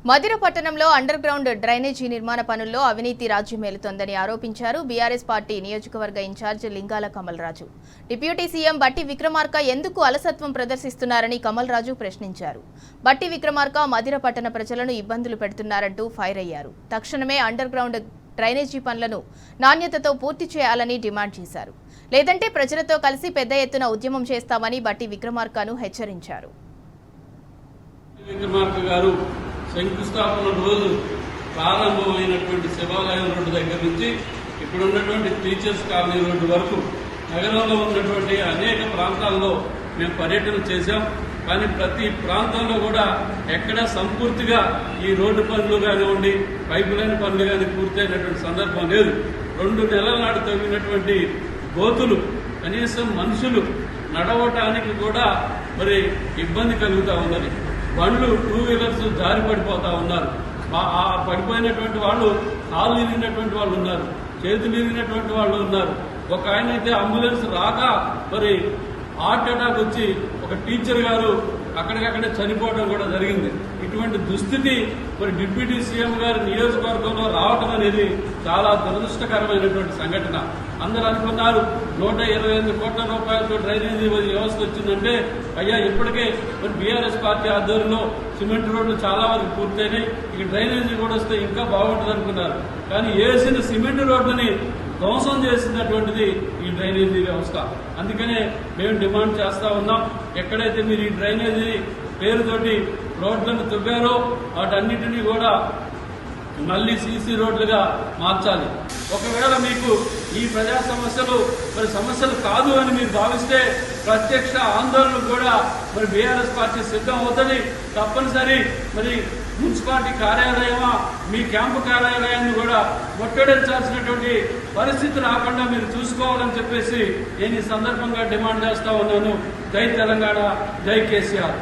మధిర పట్టణంలో under ground drainage నిర్మాణ పనుల్లో అవినీతి రాజ్యమేలుతోందని ఆరోపించారు బీఆర్ఎస్ పార్టీ నియోజకవర్గ ఇన్ఛార్జ్ లింగాల కమలరాజు. డిప్యూటీ సీఎం బట్టి విక్రమార్క ఎందుకు అలసత్వం ప్రదర్శిస్తున్నారని కమలరాజు ప్రశ్నించారు. బట్టి విక్రమార్క మధిర పట్టణ ప్రజలను ఇబ్బందులు పెడుతున్నారంటూ ఫైర్ అయ్యారు. తక్షణమే అండర్ గ్రౌండ్ డ్రైనేజీ పనులను నాణ్యతతో పూర్తి చేయాలని డిమాండ్ చేశారు. లేదంటే ప్రజలతో కలిసి పెద్ద ఎత్తున ఉద్యమం చేస్తామని బట్టి విక్రమార్కను హెచ్చరించారు. శంకుస్థాపన రోజు ప్రారంభమైనటువంటి శివాలయం రోడ్డు దగ్గర నుంచి ఇప్పుడు ఉన్నటువంటి టీచర్స్ కాలనీ రోడ్డు వరకు నగరంలో ఉన్నటువంటి అనేక ప్రాంతాల్లో మేము పర్యటన చేశాం. కానీ ప్రతి ప్రాంతంలో కూడా ఎక్కడ సంపూర్తిగా ఈ రోడ్డు పనులు కానివ్వండి, పైపు లైన్ పనులు కానీ పూర్తయినటువంటి సందర్భం లేదు. 2 నెలల నాడు తవ్వినటువంటి గోతులు కనీసం మనుషులు నడవటానికి కూడా మరి ఇబ్బంది కలుగుతూ ఉన్నది. బండ్లు 2 వీలర్స్ జారి పడిపోతా ఉన్నారు. ఆ పడిపోయినటువంటి వాళ్ళు కాళ్ళు ఇరిగినటువంటి వాళ్ళు ఉన్నారు, చేతులు ఇరిగినటువంటి వాళ్ళు ఉన్నారు. ఒక ఆయన అయితే అంబులెన్స్ రాక మరి హార్ట్ అటాక్ వచ్చి ఒక టీచర్ గారు అక్కడికక్కడే చనిపోవడం కూడా జరిగింది. ఇటువంటి దుస్థితి మరి డిప్యూటీ సీఎం గారి నియోజకవర్గంలో రావటం అనేది చాలా దురదృష్టకరమైనటువంటి సంఘటన. అందరూ అనుకున్నారు 128 కోట్ల రూపాయలతో డ్రైనేజీ వ్యవస్థ వచ్చిందంటే అయ్యా ఇప్పటికే మరి బీఆర్ఎస్ పార్టీ ఆధ్వర్యంలో సిమెంట్ రోడ్లు చాలా వరకు పూర్తయినాయి, ఇక డ్రైనేజీ కూడా వస్తే ఇంకా బాగుంటుంది అనుకున్నారు. కానీ వేసిన సిమెంట్ రోడ్లని ధ్వంసం చేసినటువంటిది ఈ డ్రైనేజీ వ్యవస్థ. అందుకనే మేము డిమాండ్ చేస్తా ఉన్నాం, ఎక్కడైతే మీరు ఈ డ్రైనేజీ పేరుతోటి రోడ్లను తవ్వారో వాటన్నిటినీ కూడా మళ్లీ సీసీ రోడ్లుగా మార్చాలి. ఒకవేళ మీకు ఈ ప్రజా సమస్యలు మరి సమస్యలు కాదు అని మీరు భావిస్తే ప్రత్యక్ష ఆందోళనకు కూడా మరి బీఆర్ఎస్ పార్టీ సిద్ధం అవుతుంది. తప్పనిసరి మరి మున్సిపాలిటీ కార్యాలయమా మీ క్యాంపు కార్యాలయాన్ని కూడా ముట్టడించాల్సినటువంటి పరిస్థితి రాకుండా మీరు చూసుకోవాలని చెప్పేసి నేను ఈ సందర్భంగా డిమాండ్ చేస్తా ఉన్నాను. జై తెలంగాణ, జై కేసీఆర్.